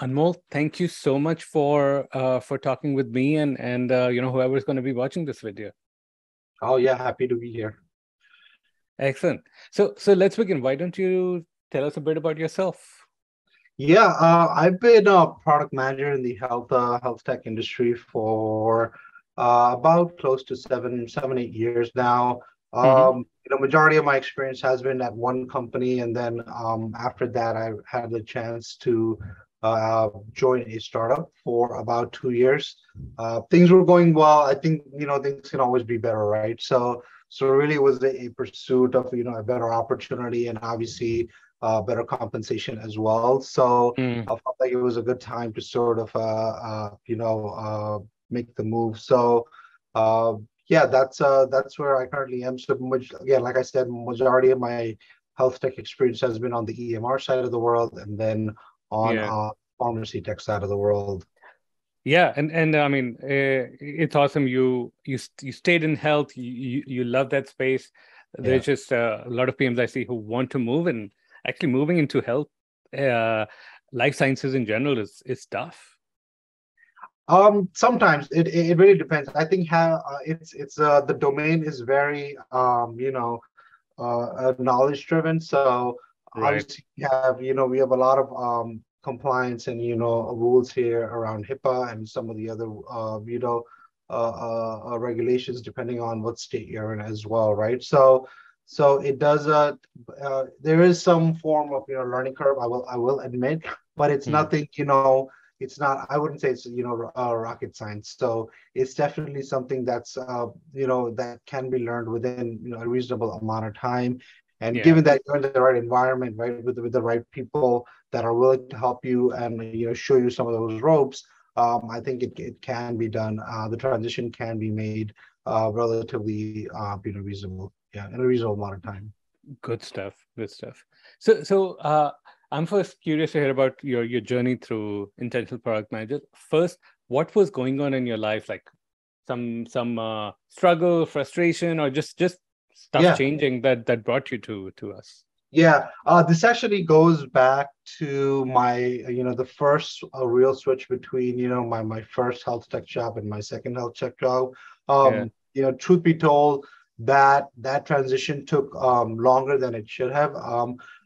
Anmol, thank you so much for talking with me and whoever's going to be watching this video. Oh yeah, happy to be here. Excellent. So let's begin. Why don't you tell us a bit about yourself? Yeah, I've been a product manager in the health tech industry for about close to 8 years now. Hmm. Majority of my experience has been at one company, and then after that, I had the chance to join a startup for about 2 years. Things were going well. I think things can always be better, right? So really it was a pursuit of a better opportunity and obviously better compensation as well. So Mm. I felt like it was a good time to sort of make the move. So uh, yeah, that's where I currently am. So again, like I said, majority of my health tech experience has been on the EMR side of the world, and then on Yeah. pharmacy tech side of the world. Yeah, and I mean, it's awesome. You stayed in health. You love that space. Yeah. There's just a lot of PMs I see who want to move, and actually moving into health, uh, life sciences in general is tough. Sometimes it really depends. I think how it's the domain is very knowledge driven. So Right. obviously we have a lot of compliance and rules here around HIPAA and some of the other regulations depending on what state you're in as well, right? So it does there is some form of learning curve. I will admit, but it's Mm. nothing it's not, I wouldn't say it's rocket science. So it's definitely something that's that can be learned within a reasonable amount of time. And Yeah. given that you're in the right environment, right, with the right people that are willing to help you and show you some of those ropes, I think it can be done. The transition can be made relatively reasonable, yeah, in a reasonable amount of time. Good stuff. Good stuff. So I'm first curious to hear about your journey through intentional product manager. First, what was going on in your life? Like some struggle, frustration, or just stuff Yeah. changing that brought you to us. Yeah, this actually goes back to my, the first real switch between, my first health tech job and my second health tech job. Yeah. Truth be told, that transition took longer than it should have.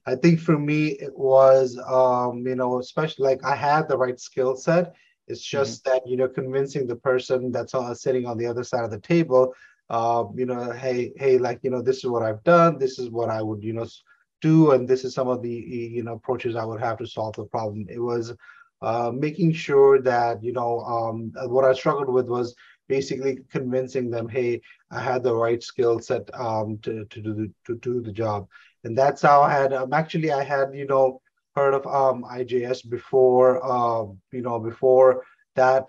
I think for me, it was, especially like I had the right skill set. It's Hmm. just that, convincing the person that's sitting on the other side of the table, hey, like, this is what I've done. This is what I would, do, and this is some of the approaches I would have to solve the problem. It was making sure that what I struggled with was basically convincing them, hey, I had the right skill set to do the job, and that's how I had actually I had heard of IJS before before that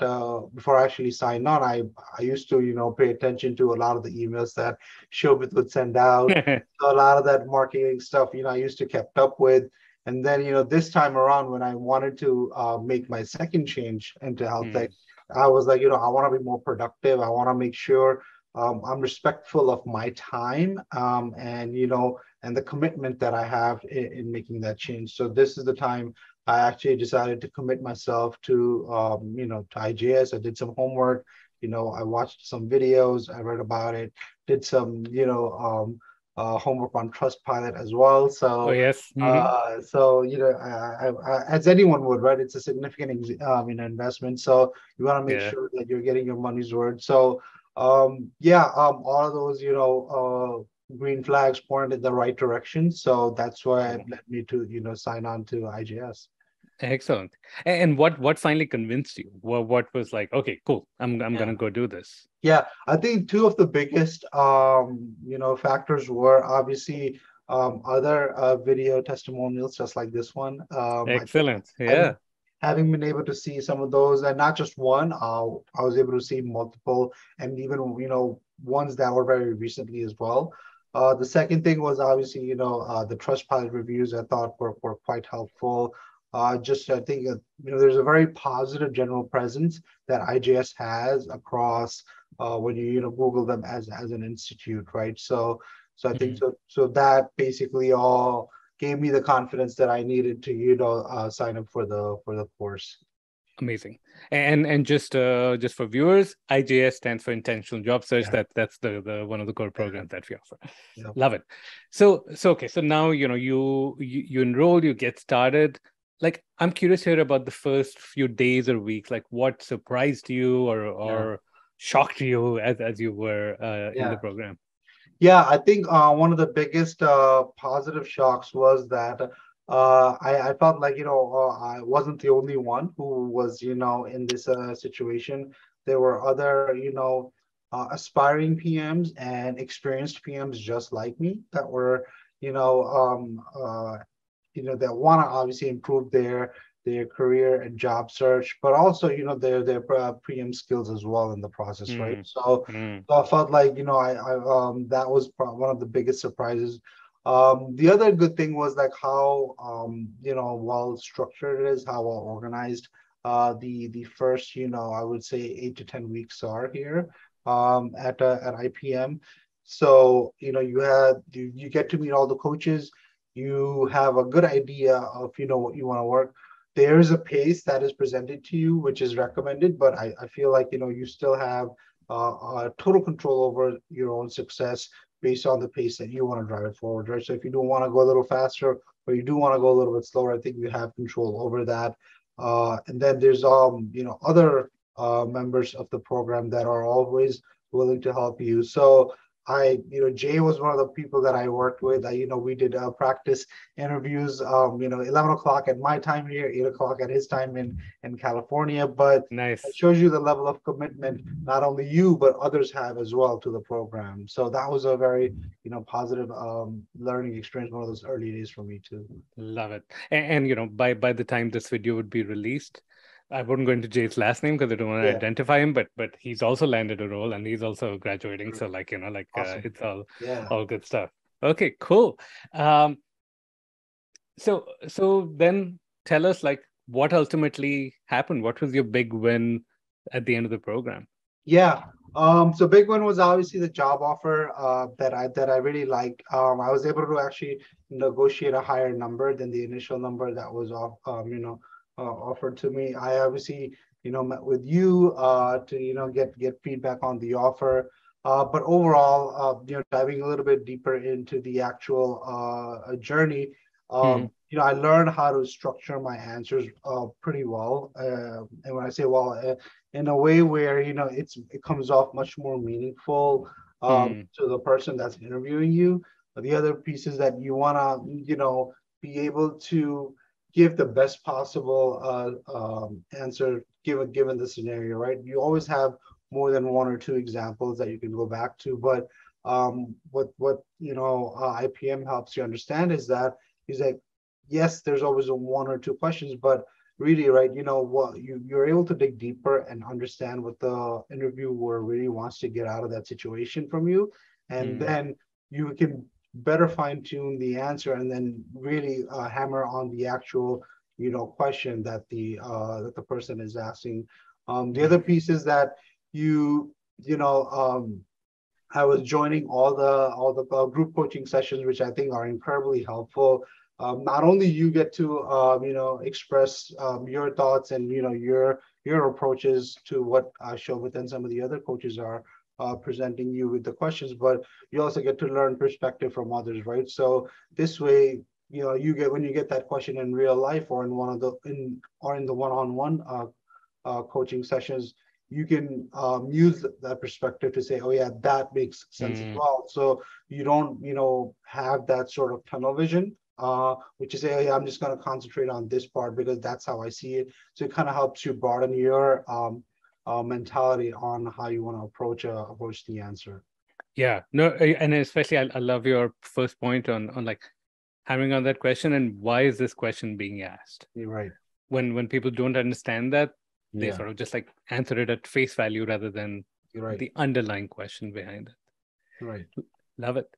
before I actually signed on. I used to pay attention to a lot of the emails that Shobit would send out. So a lot of that marketing stuff, I used to kept up with. And then, this time around, when I wanted to make my second change into health tech, Mm. I was like, I want to be more productive. I want to make sure I'm respectful of my time and the commitment that I have in making that change. So this is the time I actually decided to commit myself to IJS. I did some homework. I watched some videos. I read about it. Did some, homework on Trustpilot as well. Oh So, yes. Hmm. as anyone would, right? It's a significant, investment. So you want to make Yeah. sure that you're getting your money's worth. So, all of those, green flags pointed in the right direction. So that's why it Cool. led me to, sign on to IGS. Excellent. And what finally convinced you? What was like, okay, cool. I'm Yeah. gonna go do this. Yeah, I think two of the biggest factors were obviously other video testimonials just like this one. I think Excellent. having Yeah. having been able to see some of those, and not just one, I was able to see multiple, and even ones that were very recently as well. The second thing was obviously the Trustpilot reviews I thought were quite helpful. Just I think there's a very positive general presence that IJS has across when you Google them as an institute, right? So I think Mhm. so that basically all gave me the confidence that I needed to, sign up for the course. Amazing. And just for viewers, IJS stands for Intentional Job Search. Yeah. That's the one of the core programs that we offer. Yeah. Love it. So okay. So now you enroll, you get started. Like, I'm curious here about the first few days or weeks. Like, what surprised you or shocked you as you were in the program? Yeah, I think one of the biggest positive shocks was that I felt like, I wasn't the only one who was, in this situation. There were other, aspiring PMs and experienced PMs just like me that were, that want to obviously improve their career and job search, but also, their PM skills as well in the process, right? So I felt like, that was one of the biggest surprises. The other good thing was like how, well structured it is, how well organized the first, I would say 8 to 10 weeks are here at IPM. So, you get to meet all the coaches. You have a good idea of, what you want to work. There is a pace that is presented to you, which is recommended, but I feel like, you still have total control over your own success based on the pace that you want to drive it forward, right? So if you do want to go a little faster or you do want to go a little bit slower, I think you have control over that. And then there's other members of the program that are always willing to help you. So Jay was one of the people that I worked with. We did practice interviews, 11 o'clock at my time here, 8 o'clock at his time in California. But Nice. it shows you the level of commitment, not only you, but others have as well to the program. So that was a very, positive learning experience, one of those early days for me too. Love it. And by the time this video would be released, I wouldn't go into Jay's last name because I don't want to identify him, but he's also landed a role and he's also graduating. So Awesome. it's all good stuff. Okay, cool. So then tell us, like, what ultimately happened? What was your big win at the end of the program? Yeah. So big one was obviously the job offer that I really liked. I was able to actually negotiate a higher number than the initial number that was offered to me. I obviously met with you to get feedback on the offer. But overall, diving a little bit deeper into the actual journey, I learned how to structure my answers pretty well. And when I say well, in a way where it comes off much more meaningful to the person that's interviewing you. The other piece is that you want to be able to give the best possible answer given the scenario, right? You always have more than one or two examples that you can go back to, but what IPM helps you understand is that yes, there's always one or two questions, but really, right, what you're able to dig deeper and understand what the interviewer really wants to get out of that situation from you, and then you can better fine tune the answer and then really hammer on the actual question that the person is asking. The other piece is that I was joining all the group coaching sessions, which I think are incredibly helpful. Not only you get to express your thoughts and your approaches to what Shobit and some of the other coaches are presenting you with the questions, but you also get to learn perspective from others, right? So this way, when you get that question in real life or in the one-on-one coaching sessions, you can use that perspective to say, oh yeah, that makes sense as well. So you don't have that sort of tunnel vision. Which is, hey, I'm just going to concentrate on this part because that's how I see it. So it kind of helps you broaden your mentality on how you want to approach the answer. Yeah, no, and especially I love your first point on like hammering on that question and why is this question being asked? You're right. When people don't understand that, they sort of just like answer it at face value rather than the underlying question behind it. Right. Love it.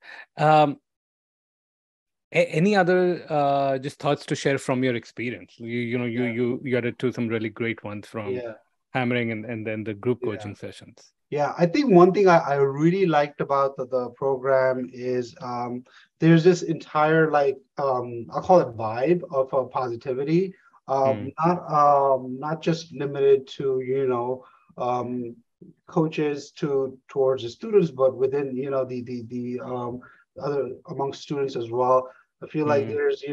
Any other just thoughts to share from your experience? You added to some really great ones from hammering and then the group coaching sessions. Yeah, I think one thing I really liked about the program is there's this entire like I'll call it vibe of positivity, Mm, not just limited to coaches towards the students, but within the other amongst students as well. I feel like mm, there's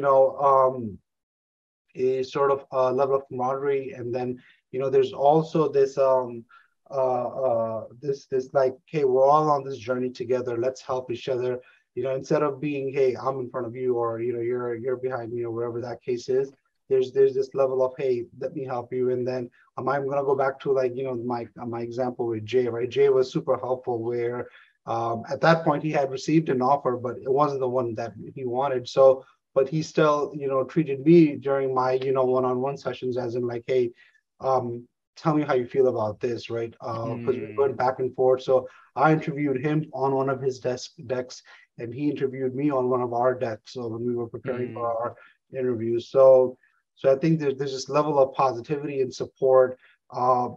a sort of level of camaraderie, and then there's also this like, hey, we're all on this journey together, let's help each other, instead of being, hey, I'm in front of you, or you're behind me, or wherever that case is. There's this level of, hey, let me help you. And then I'm going to go back to, like, my example with Jay, right? Jay was super helpful, where at that point he had received an offer, but it wasn't the one that he wanted. So but he still, treated me during my, one-on-one sessions, as in, like, hey, um, tell me how you feel about this, right? Because we mm, went back and forth. So I interviewed him on one of his decks, and he interviewed me on one of our decks. So when we were preparing for mm. our interviews, so I think there's this level of positivity and support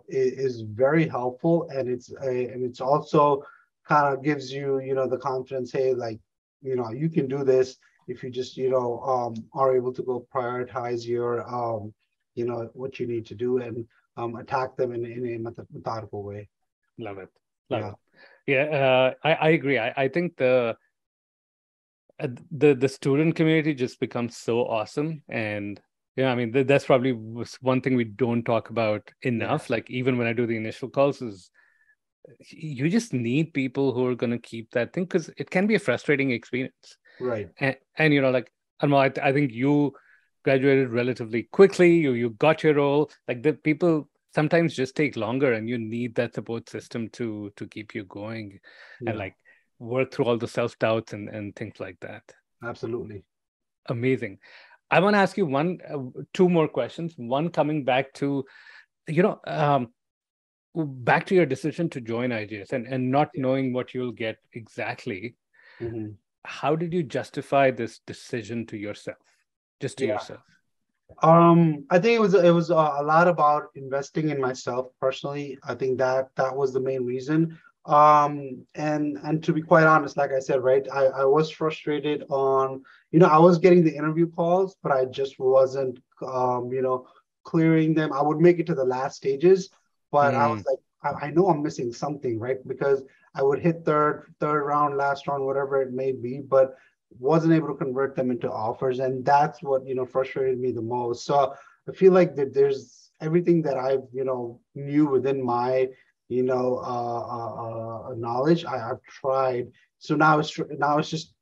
is very helpful, and it's also kind of gives you, the confidence, hey, like, you can do this if you just are able to go prioritize your what you need to do, and attack them in a methodical way. Love it. Love Yeah. it. Yeah, I agree. I think the student community just becomes so awesome. And yeah, I mean, that's probably one thing we don't talk about Yeah. enough. Like, even when I do the initial calls, is you just need people who are going to keep that thing, because it can be a frustrating experience. Right. And like, Anmol, I think you graduated relatively quickly. You got your role. Like, the people sometimes just take longer, and you need that support system to keep you going, and Yeah. like work through all the self-doubts and things like that. Absolutely. Amazing. I want to ask you two more questions. One, coming back to, you know, um, back to your decision to join IGS, and not Yeah. knowing what you'll get exactly. Hmm. How did you justify this decision to yourself, just to Yeah. yourself? I think it was a lot about investing in myself personally. I think that was the main reason. And to be quite honest, like I said, right, I was frustrated on, I was getting the interview calls, but I just wasn't, clearing them. I would make it to the last stages, but I was Mm, like, I know I'm missing something, right? Because I would hit third round, last round, whatever it may be, but wasn't able to convert them into offers, and that's what frustrated me the most. So I feel like that there's everything that I've knew within my knowledge, I've tried. So now it's just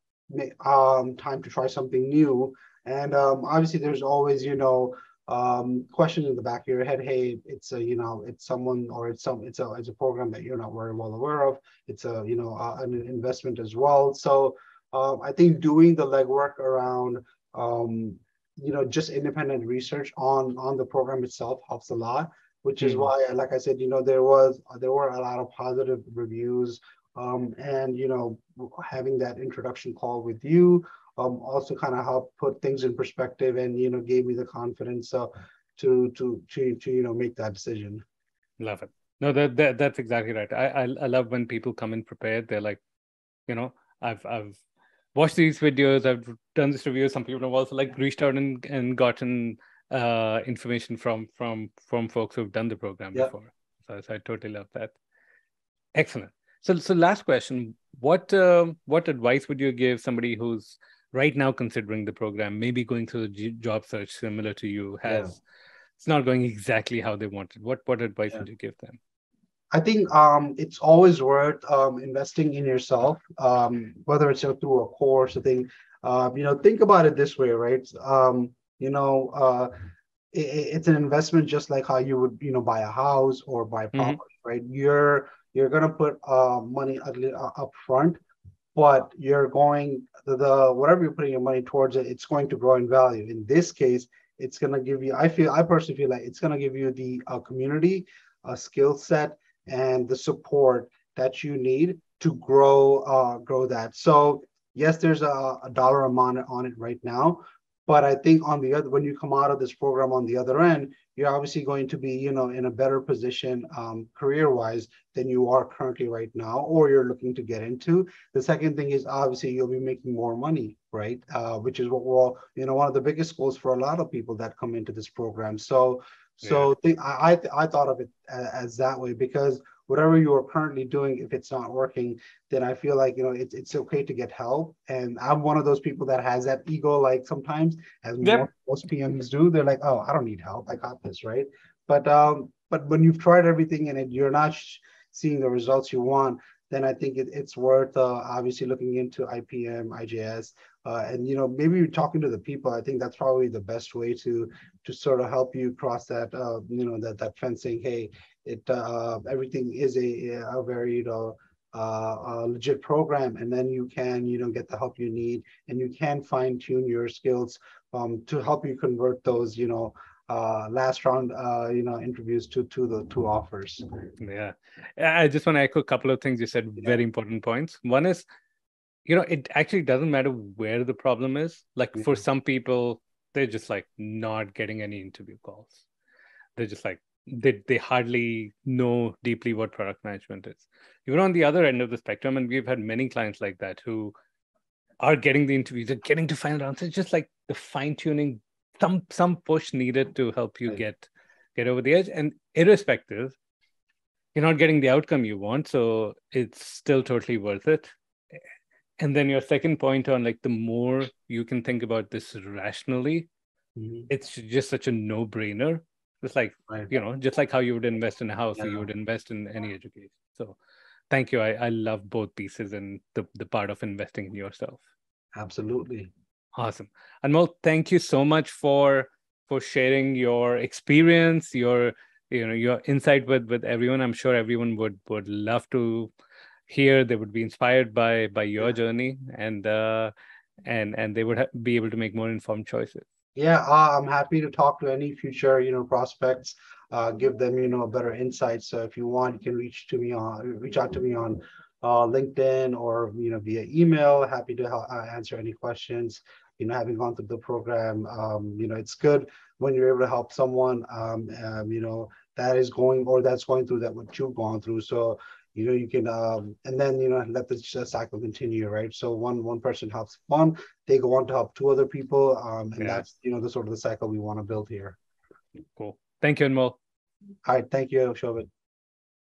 time to try something new. And obviously there's always questions in the back of your head. Hey, it's someone, or it's a program that you're not very well aware of. It's an investment as well. So I think doing the legwork around, just independent research on the program itself helps a lot. Which is mm, why, like I said, there were a lot of positive reviews, and having that introduction call with you also kind of helped put things in perspective, and gave me the confidence to make that decision. love it. No, that's exactly right. I love when people come in prepared. They're like, you know, I've watched these videos, I've done this review. Some people have also like reached out and gotten information from folks who've done the program Yeah. before. So I totally love that. Excellent. So last question: what advice would you give somebody who's right now considering the program, maybe going through the job search similar to you, Yeah. has it's not going exactly how they wanted? What advice Yeah. would you give them? I think it's always worth investing in yourself, whether it's through a course or thing. Think about it this way, right? You know, uh, it's an investment, just like how you would, buy a house or buy Hmm. property, right? You're gonna put money up front, but you're going the whatever you're putting your money towards it's going to grow in value. In this case, it's going to give you, I personally feel like it's going to give you the community, a skill set, and the support that you need to grow that. So yes, there's a dollar amount on it right now, But I think on the other, when you come out of this program on the other end, you're obviously going to be, in a better position career-wise than you are currently right now, or you're looking to get into. The second thing is obviously you'll be making more money, right? Which is what we're all, one of the biggest goals for a lot of people that come into this program. So, Yeah. I thought of it as that way, because whatever you are currently doing, if it's not working, then I feel like, it's okay to get help. And I'm one of those people that has that ego, like sometimes, as Yep. most PMs do. They're like, oh, I don't need help, I got this, right? But when you've tried everything and you're not seeing the results you want, then I think it's worth obviously looking into IPM, IJS, and maybe talking to the people. I think that's probably the best way to sort of help you cross that that fence, saying, hey, it everything is a very legit program, and then you can get the help you need, and you can fine tune your skills to help you convert those last round interviews to the two offers. Yeah. I just want to echo a couple of things you said, Yeah. very important points. One is, it actually doesn't matter where the problem is. Like for Yeah. some people, they're just like not getting any interview calls. They're just like, they hardly know deeply what product management is. Even on the other end of the spectrum, and we've had many clients like that who are getting the interviews, they're getting to final answers, just like the fine tuning, some push needed to help you Right. get over the edge. And irrespective, you're not getting the outcome you want, so it's still totally worth it. And then your second point on like the more you can think about this rationally, Mhm. it's just such a no-brainer. Just like, Right. just like how you would invest in a house or you Yeah, would invest in any education. So thank you. I love both pieces and the part of investing in yourself. absolutely. Awesome. Anmol, thank you so much for sharing your experience, your insight with everyone. I'm sure everyone would love to hear. They would be inspired by your Yeah. journey, and they would be able to make more informed choices. Yeah, I'm happy to talk to any future, prospects, give them, a better insight. So if you want, you can reach out to me on LinkedIn, or, via email. Happy to help, answer any questions. Having gone through the program, it's good when you're able to help someone, that is going, or that's going through that what you've gone through. So you can and then let the cycle continue, right? So one person helps one, they go on to help two other people, and Yeah, that's the sort of the cycle we want to build here. cool. Thank you, Anmol. All right, thank you, Shobit.